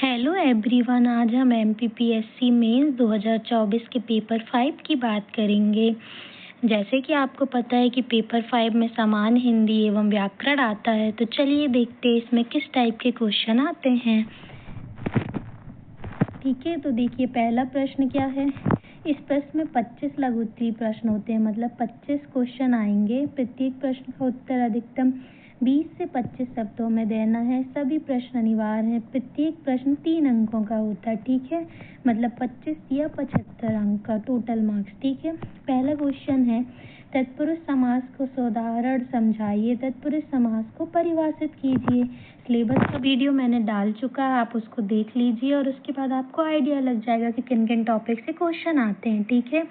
Hello everyone, आज हम MPPSC mains 2024 के पेपर 5 की बात करेंगे। जैसे कि आपको पता है कि पेपर 5 में समान हिंदी एवं व्याकरण आता है, तो चलिए देखते हैं इसमें किस टाइप के क्वेश्चन आते हैं। ठीक है, तो देखिए पहला प्रश्न क्या है। इस प्रश्न में 25 लघु उत्तरीय प्रश्न होते हैं, मतलब 25 क्वेश्चन आएंगे। प्रत्येक प्रश्न का उत्तर अधिकतम 20 से 25 शब्दों में देना है। सभी प्रश्न अनिवार्य हैं। प्रत्येक प्रश्न 3 अंकों का होता है। ठीक है, मतलब 25 या 75 अंक का टोटल मार्क्स। ठीक है, पहला क्वेश्चन है तत्पुरुष समास को उदाहरण समझाइए। तत्पुरुष समास को परिभाषित कीजिए। सिलेबस का वीडियो मैंने डाल चुका है, आप उसको देख लीजिए और उसके बाद आपको आइडिया लग जाएगा कि किन किन टॉपिक से क्वेश्चन आते हैं। ठीक है,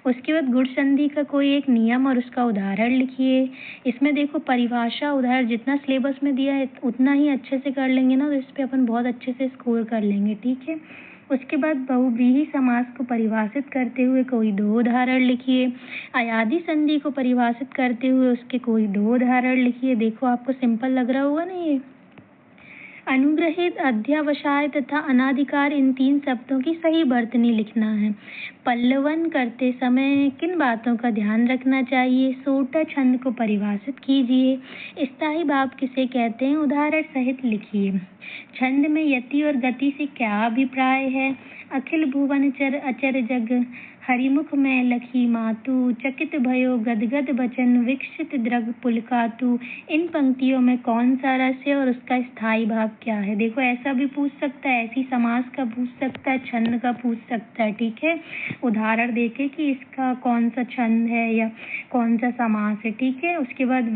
उसके बाद गुण संधि का कोई एक नियम और उसका उदाहरण लिखिए। इसमें देखो परिभाषा उदाहरण जितना सिलेबस में दिया है उतना ही अच्छे से कर लेंगे ना, तो इस पर अपन बहुत अच्छे से स्कोर कर लेंगे। ठीक है, उसके बाद बहुव्रीहि समास को परिभाषित करते हुए कोई 2 उदाहरण लिखिए। अयादि संधि को परिभाषित करते हुए उसके कोई 2 उदाहरण लिखिए। देखो आपको सिंपल लग रहा होगा ना ये। अनुग्रहित, अध्यावसाय तथा अनाधिकार इन 3 शब्दों की सही वर्तनी लिखना है। पल्लवन करते समय किन बातों का ध्यान रखना चाहिए। सोटा छंद को परिभाषित कीजिए। स्थायी भाव किसे कहते हैं, उदाहरण सहित लिखिए। छंद में यति और गति से क्या अभिप्राय है। अखिल भुवन चर अचर जग हरिमुख में लखी मातु। चकित भयो गदगद बचन विकसित द्रग पुलकातु। इन पंक्तियों में कौन सा रस है और उसका स्थायी भाव क्या है। देखो ऐसा भी पूछ सकता है, ऐसी समास का पूछ सकता है, छंद का पूछ सकता है। ठीक है, उदाहरण देके कि इसका कौन सा छंद है या कौन सा समास है। ठीक है, उसके बाद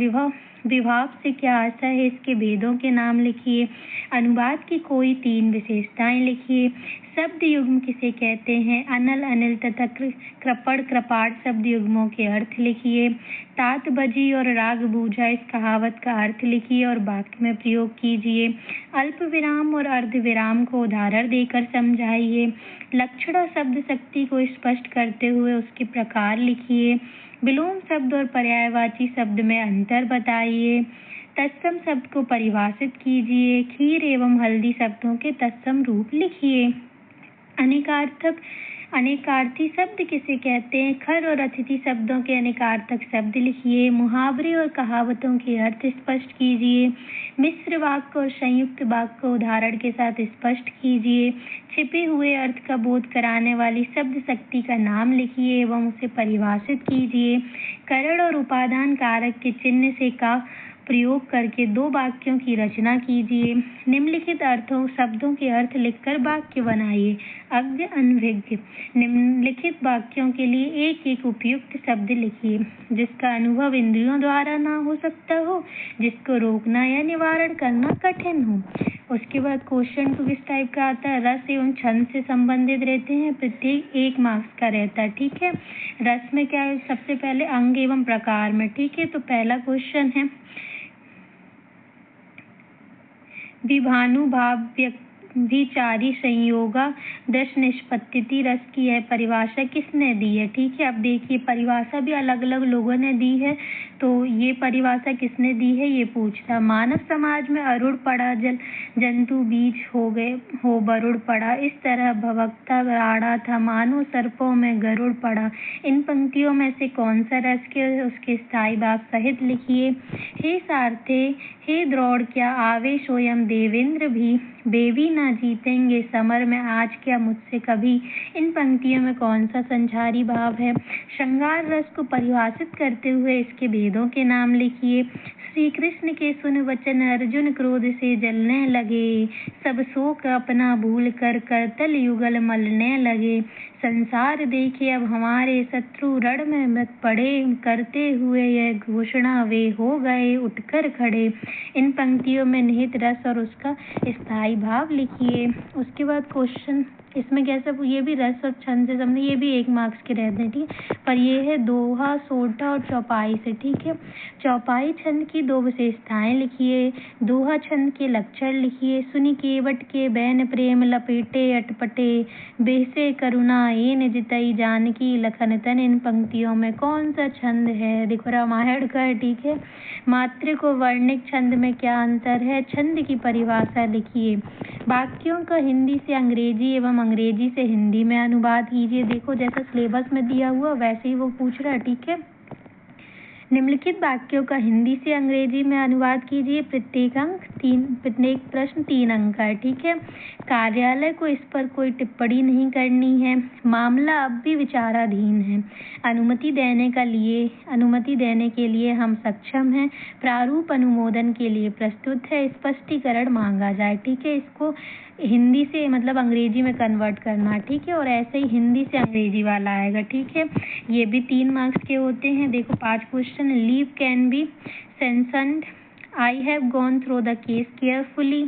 विभाव से क्या आशा है, इसके भेदों के नाम लिखिए। अनुवाद की कोई 3 विशेषताएं लिखिए। शब्द युग्म किसे कहते हैं। अनल अनिल तथा कृपण कृपाण शब्द युग्मों के अर्थ लिखिए। तात बजी और राग बूझा इस कहावत का अर्थ लिखिए और वाक्य में प्रयोग कीजिए। अल्प विराम और अर्ध विराम को उदाहरण देकर समझाइए। लक्षण शब्द शक्ति को स्पष्ट करते हुए उसके प्रकार लिखिए। विलोम शब्द और पर्यायवाची शब्द में अंतर बताइए। तत्सम शब्द को परिभाषित कीजिए। खीर एवं हल्दी शब्दों के तत्सम रूप लिखिए। अनेकार्थी शब्द किसे कहते हैं। खर और अतिथि शब्दों के अनेकार्थक शब्द लिखिए। मुहावरे और कहावतों के अर्थ स्पष्ट कीजिए। मिश्र वाक्य और संयुक्त वाक्य को उदाहरण के साथ स्पष्ट कीजिए। छिपे हुए अर्थ का बोध कराने वाली शब्द शक्ति का नाम लिखिए एवं उसे परिभाषित कीजिए। करण और उपादान कारक के चिन्ह से का प्रयोग करके 2 वाक्यों की रचना कीजिए। निम्नलिखित शब्दों के अर्थ लिखकर वाक्य बनाइए। अज्ञ अनभिज्ञ। निम्नलिखित वाक्यों के लिए एक एक उपयुक्त शब्द लिखिए जिसका अनुभव इंद्रियों द्वारा ना हो सकता हो, जिसको रोकना या निवारण करना कठिन हो। उसके बाद क्वेश्चन 2 किस टाइप का आता है। रस एवं छंद से संबंधित रहते हैं। प्रत्येक 1 मार्क्स का रहता है। ठीक है, रस में क्या है, सबसे पहले अंग एवं प्रकार में। ठीक है, तो पहला क्वेश्चन है विभानुभाव विचारी संयोगा दश निष्पत्ति। रस की है परिभाषा किसने दी है। ठीक है, अब देखिए परिभाषा भी अलग अलग लोगों ने दी है, तो ये परिभाषा किसने दी है ये पूछता। मानव समाज में अरुण पड़ा जंतु बीज हो बरुड़ पड़ा। इस तरह भवकता राड़ा था मानो सर्पों में गरुड़ पड़ा। इन पंक्तियों में से कौन सा रस के उसके स्थायी भाव सहित लिखिए। हे सारथे हे द्रोण क्या आवे स्वयं देवेंद्र भी। बेबी ना जीतेंगे समर में आज क्या मुझसे कभी। इन पंक्तियों में कौन सा संचारी भाव है। श्रृंगार रस को परिभाषित करते हुए इसके भेदों के नाम लिखिए। श्री कृष्ण के सुन वचन अर्जुन क्रोध से जलने लगे। सब शोक अपना भूल कर करतल युगल मलने लगे। संसार देखे अब हमारे शत्रु रण में मत पड़े। करते हुए यह घोषणा वे हो गए उठकर खड़े। इन पंक्तियों में निहित रस और उसका स्थायी भाव लिखिए। उसके बाद क्वेश्चन इसमें कैसे, ये भी रस और छंद से संबंधित, ये भी 1 मार्क्स के रहते हैं, ठीक है। पर ये है दोहा, सोठा और चौपाई से, ठीक है। चौपाई छंद की 2 विशेषताएं लिखिए, दोहा छंद के लक्षण लिखिए। सुनि केवट के बैन प्रेम लपेटे अटपटे, बेसे करुणा एन जितई जानकी लखन तन। इन पंक्तियों में कौन सा छंद है? देखो रामायण का है, ठीक है। मात्रिक और वर्णिक छंद में क्या अंतर है? छंद की परिभाषा लिखिए। वाक्यों का हिंदी से अंग्रेजी एवं अंग्रेजी से हिंदी में अनुवाद कीजिए। देखो जैसा सिलेबस में दिया हुआ वैसे ही वो पूछ रहा है, ठीक है। निम्नलिखित वाक्यों का हिंदी से अंग्रेजी में अनुवाद कीजिए। प्रत्येक प्रश्न 3 अंक का है, ठीक है। कार्यालय को इस पर कोई टिप्पणी नहीं करनी है। मामला अब भी विचाराधीन है। अनुमति देने के लिए हम सक्षम हैं। प्रारूप अनुमोदन के लिए प्रस्तुत है। स्पष्टीकरण मांगा जाए, ठीक है। इसको हिंदी से मतलब अंग्रेजी में कन्वर्ट करना, ठीक है। और ऐसे ही हिंदी से अंग्रेजी वाला आएगा, ठीक है। ये भी 3 मार्क्स के होते हैं। देखो 5 question. Leave can be sanctioned. I have gone through the case carefully,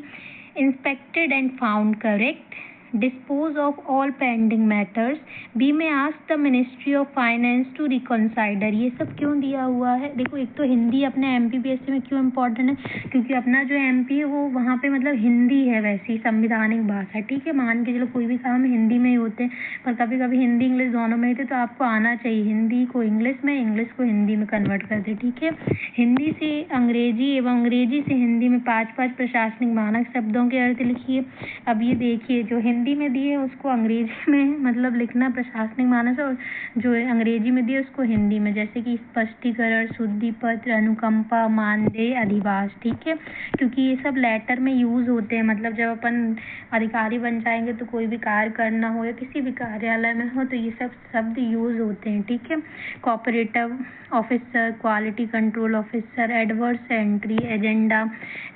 inspected and found correct, dispose of all pending matters, B में ask the ministry of finance to reconsider। ये सब क्यों दिया हुआ है? देखो एक तो हिंदी अपने MPPSC में क्यों इम्पोर्टेंट है, क्योंकि अपना जो MP है वो वहाँ पे मतलब हिंदी है, वैसी संविधानिक भाषा, ठीक है। मान के चलो कोई भी काम हिंदी में ही होते हैं, पर कभी कभी हिंदी इंग्लिश दोनों में ही थे, तो आपको आना चाहिए हिंदी को इंग्लिश में, इंग्लिश को हिंदी में कन्वर्ट कर दे, ठीक है। हिंदी से अंग्रेजी एवं अंग्रेजी से हिंदी में 5-5 प्रशासनिक मानक शब्दों के अर्थ लिखिए। अब ये देखिए जो हिंदी में दिए उसको अंग्रेजी में मतलब लिखना प्रशासनिक मानक, और जो अंग्रेजी में दिए उसको हिंदी में, जैसे कि स्पष्टीकरण, शुद्धि पत्र, अनुकंपा, मानदेय, अधिवास, ठीक है। क्योंकि ये सब लेटर में यूज होते हैं, मतलब जब अपन अधिकारी बन जाएंगे तो कोई भी कार्य करना हो या किसी भी कार्यालय में हो तो ये सब शब्द यूज होते हैं, ठीक है। Cooperative officer, quality control officer, adverse entry, agenda,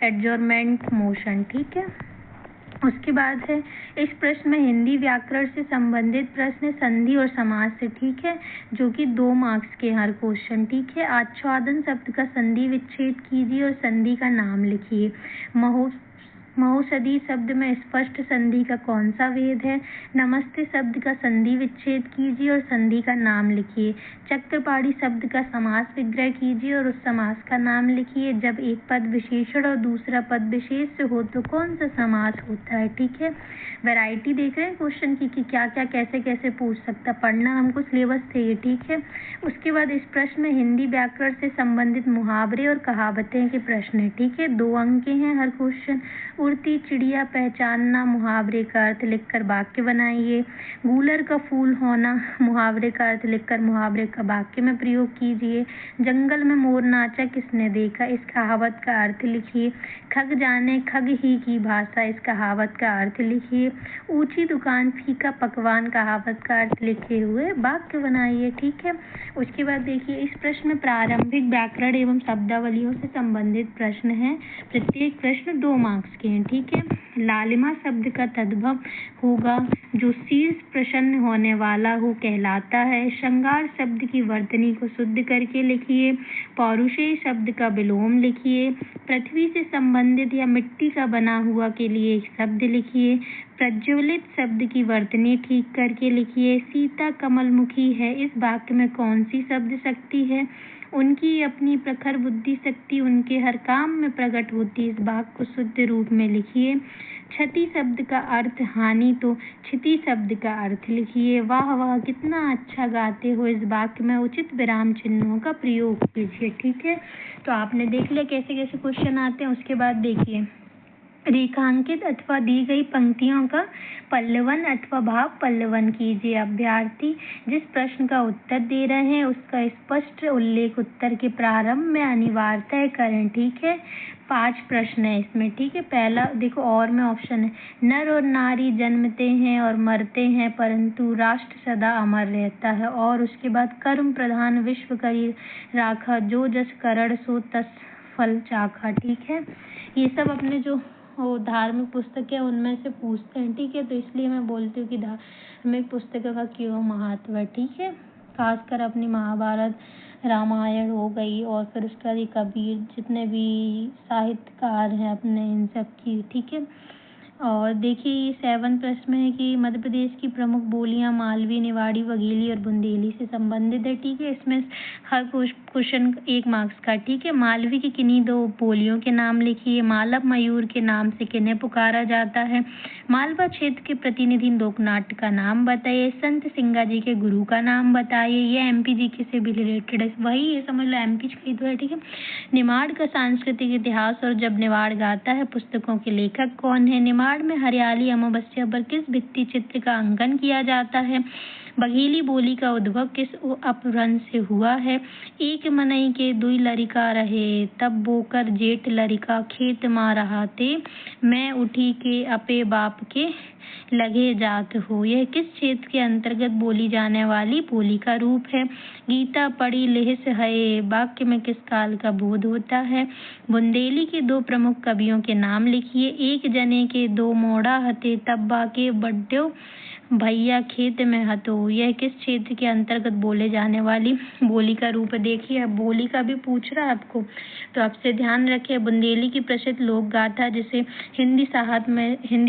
adjournment, motion, ठीक है। उसके बाद है इस प्रश्न में हिंदी व्याकरण से संबंधित प्रश्न संधि और समास से, ठीक है, जो कि 2 मार्क्स के हर क्वेश्चन, ठीक है। आच्छादन शब्द का संधि विच्छेद कीजिए और संधि का नाम लिखिए। महौषधि शब्द में स्पष्ट संधि का कौन सा भेद है? नमस्ते शब्द का संधि विच्छेद कीजिए और संधि का नाम लिखिए। चक्रपाणी शब्द का समास विग्रह कीजिए और उस समास का नाम लिखिए। जब एक पद विशेषण और दूसरा पद विशेष हो तो कौन सा समास होता है, ठीक है। वैरायटी देख रहे हैं क्वेश्चन की कि क्या क्या कैसे कैसे पूछ सकता, पढ़ना हमको सिलेबस से ये, ठीक है। उसके बाद इस प्रश्न में हिंदी व्याकरण से संबंधित मुहावरे और कहावतें के प्रश्न है, ठीक है। 2 अंक के हैं हर क्वेश्चन। उड़ती चिड़िया पहचानना, मुहावरे का अर्थ लिखकर वाक्य बनाइए। गूलर का फूल होना, मुहावरे का अर्थ लिखकर मुहावरे का वाक्य में प्रयोग कीजिए। जंगल में मोर नाचा किसने देखा, इस कहावत का अर्थ लिखिए। खग जाने खग ही की भाषा, इस कहावत का अर्थ लिखिए। ऊंची दुकान फीका पकवान, कहावत का अर्थ लिखे हुए वाक्य बनाइए, ठीक है। उसके बाद देखिए इस प्रश्न में प्रारंभिक व्याकरण एवं शब्दावलियों से संबंधित प्रश्न है। प्रत्येक प्रश्न 2 मार्क्स के हैं, ठीक है। लालिमा शब्द का तद्भव होगा जो शीर्ष प्रसन्न होने वाला हो कहलाता है। श्रृंगार शब्द की वर्तनी को शुद्ध करके लिखिए। पौरुषेय शब्द का विलोम लिखिए। पृथ्वी से संबंधित या मिट्टी का बना हुआ के लिए एक शब्द लिखिए। प्रज्वलित शब्द की वर्तनी ठीक करके लिखिए। सीता कमलमुखी है, इस वाक्य में कौन सी शब्द शक्ति है? उनकी अपनी प्रखर बुद्धि शक्ति उनके हर काम में प्रकट होती है, इस वाक्य को शुद्ध रूप में लिखिए। क्षति शब्द का अर्थ हानि, तो क्षति शब्द का अर्थ लिखिए। वाह वाह कितना अच्छा गाते हो, इस वाक्य में उचित विराम चिन्हों का प्रयोग कीजिए, ठीक है। तो आपने देख लिया कैसे कैसे क्वेश्चन आते हैं। उसके बाद देखिए रेखांकित अथवा दी गई पंक्तियों का पल्लवन अथवा भाव पल्लवन कीजिए। अभ्यर्थी जिस प्रश्न का उत्तर दे रहे हैं उसका स्पष्ट उल्लेख उत्तर के प्रारंभ में अनिवार्यतः करें, ठीक है। 5 प्रश्न है इसमें, ठीक है। पहला देखो और में ऑप्शन है, नर और नारी जन्मते हैं और मरते हैं परंतु राष्ट्र सदा अमर रहता है। और उसके बाद कर्म प्रधान विश्व करी राखा, जो जस करण सो तस फल चाखा, ठीक है। ये सब अपने जो वो धार्मिक पुस्तक है उनमें से पूछते हैं, ठीक है। तो इसलिए मैं बोलती हूँ कि धार्मिक पुस्तकों का क्यों महत्व है, ठीक है। खासकर अपनी महाभारत, रामायण हो गई और फिर उसके बाद कबीर, जितने भी साहित्यकार हैं अपने इन सब की, ठीक है। और देखिए ये 7 प्रश्न में है कि मध्य प्रदेश की प्रमुख बोलियां मालवी, निवाड़ी, बघेली और बुंदेली से संबंधित है। ठीक है, इसमें हर क्वेश्चन 1 मार्क्स का। ठीक है, मालवी की किन्हीं 2 बोलियों के नाम लिखिए। मालव मयूर के नाम से किन्हें पुकारा जाता है? मालवा क्षेत्र के प्रतिनिधि लोकनाट्य का नाम बताइए। संत सिंगा जी के गुरु का नाम बताइए। ये एमपी जीके से भी रिलेटेड है, वही ये समझ लो एमपी का ही तो है। ठीक है, निमाड़ का सांस्कृतिक इतिहास और जब निमाड़ गाता है पुस्तकों के लेखक कौन है? निमाड़ में हरियाली अमावस्या पर किस भित्ति चित्र का अंकन किया जाता है? बघेली बोली का उद्भव किस अपभ्रंश से हुआ है? एक मनई के दुई लड़िका रहे, तब बोकर जेठ लड़िका खेत मा रहाते, मैं उठी के अपे बाप के लगे जात हो। यह किस क्षेत्र के अंतर्गत बोली जाने वाली बोली का रूप है? गीता पढ़ी लेहस है, वाक्य में किस काल का बोध होता है? बुंदेली के 2 प्रमुख कवियों के नाम लिखिए। एक जने के 2 मोड़ा हते, तब्बा के बड्डो भैया खेत में हतो। यह किस क्षेत्र के अंतर्गत बोले जाने वाली बोली का रूप है? देखिए अब बोली का भी पूछ रहा है आपको, तो आपसे ध्यान रखिए। बुंदेली की प्रसिद्ध लोक गाथा जिसे हिंदी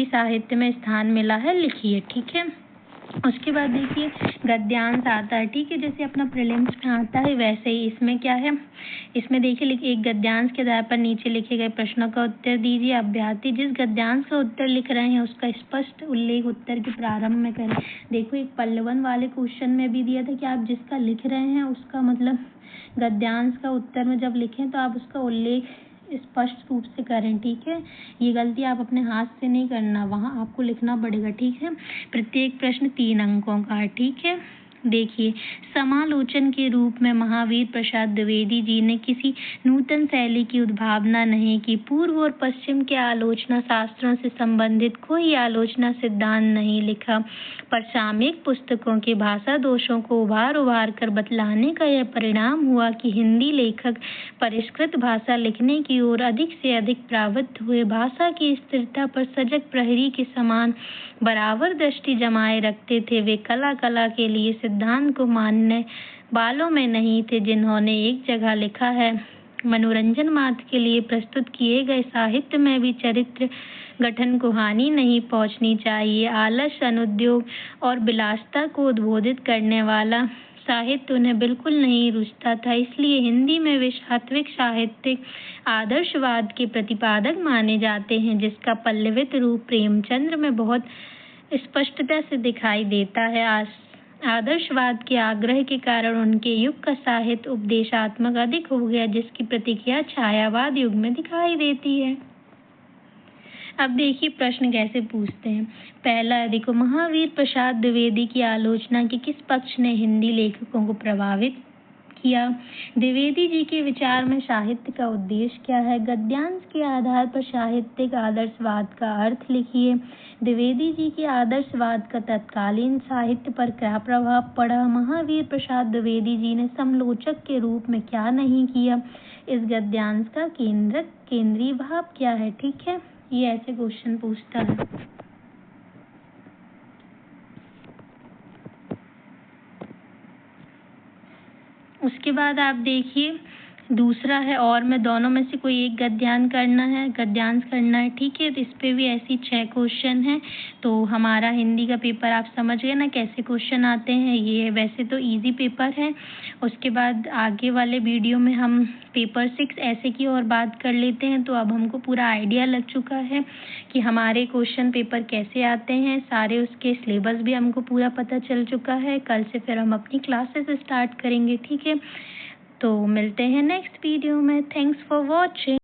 साहित्य में स्थान मिला है, लिखिए। ठीक है, उसके बाद देखिए गद्यांश आता है। ठीक है, जैसे अपना प्रीलिम्स में आता है वैसे ही इसमें क्या है, इसमें देखिए एक गद्यांश के आधार पर नीचे लिखे गए प्रश्नों का उत्तर दीजिए। अभ्यर्थी जिस गद्यांश का उत्तर लिख रहे हैं उसका स्पष्ट उल्लेख उत्तर के प्रारंभ में करें। देखो एक पल्लवन वाले क्वेश्चन में भी दिया था कि आप जिसका लिख रहे हैं उसका मतलब गद्यांश का उत्तर में जब लिखें तो आप उसका उल्लेख स्पष्ट रूप से करें। ठीक है, ये गलती आप अपने हाथ से नहीं करना, वहाँ आपको लिखना पड़ेगा। ठीक है, प्रत्येक प्रश्न 3 अंकों का है। ठीक है, देखिए समालोचन के रूप में महावीर प्रसाद द्विवेदी जी ने किसी नूतन शैली की उद्भावना नहीं की। पूर्व और पश्चिम के आलोचना शास्त्रों से संबंधित कोई आलोचना सिद्धांत नहीं लिखा, पर सामयिक पुस्तकों के भाषा दोषों को उभार कर बतलाने का यह परिणाम हुआ कि हिंदी लेखक परिष्कृत भाषा लिखने की ओर अधिक से अधिक प्रवृत्त हुए। भाषा की स्थिरता पर सजग प्रहरी के समान बराबर दृष्टि जमाए रखते थे। वे कला के लिए सिद्धांत को मानने वालों में नहीं थे। जिन्होंने एक जगह लिखा है, मनोरंजन मात्र के लिए प्रस्तुत किए गए साहित्य में भी चरित्र गठन को हानि नहीं पहुंचनी चाहिए। आलस्य, अनुद्योग और विलासिता को उद्बोधित करने वाला साहित्य उन्हें बिल्कुल नहीं रुचता था। इसलिए हिंदी में वे सात्विक साहित्यिक आदर्शवाद के प्रतिपादक माने जाते हैं, जिसका पल्लवित रूप प्रेमचंद्र में बहुत स्पष्टता से दिखाई देता है। आदर्शवाद के आग्रह के कारण उनके युग का साहित्य उपदेशात्मक अधिक हो गया, जिसकी प्रतिक्रिया छायावाद युग में दिखाई देती है। अब देखिए प्रश्न कैसे पूछते हैं। पहला, देखो महावीर प्रसाद द्विवेदी की आलोचना के किस पक्ष ने हिंदी लेखकों को प्रभावित किया? द्विवेदी जी के विचार में साहित्य का उद्देश्य क्या है? गद्यांश के आधार पर साहित्यिक आदर्शवाद का अर्थ लिखिए। द्विवेदी जी के आदर्शवाद का तत्कालीन साहित्य पर क्या प्रभाव पड़ा? महावीर प्रसाद द्विवेदी जी ने समालोचक के रूप में क्या नहीं किया? इस गद्यांश का केंद्रीय भाव क्या है? ठीक है, ये ऐसे क्वेश्चन पूछता है। उसके बाद आप देखिए दूसरा है और मैं दोनों में से कोई एक गद्यांश करना है। ठीक है, तो इस पे भी ऐसी 6 क्वेश्चन हैं। तो हमारा हिंदी का पेपर आप समझ गए ना कैसे क्वेश्चन आते हैं। ये वैसे तो इजी पेपर है। उसके बाद आगे वाले वीडियो में हम पेपर 6 ऐसे की और बात कर लेते हैं। तो अब हमको पूरा आइडिया लग चुका है कि हमारे क्वेश्चन पेपर कैसे आते हैं। सारे उसके सिलेबस भी हमको पूरा पता चल चुका है। कल से फिर हम अपनी क्लासेस स्टार्ट करेंगे। ठीक है, तो मिलते हैं नेक्स्ट वीडियो में। Thanks for watching.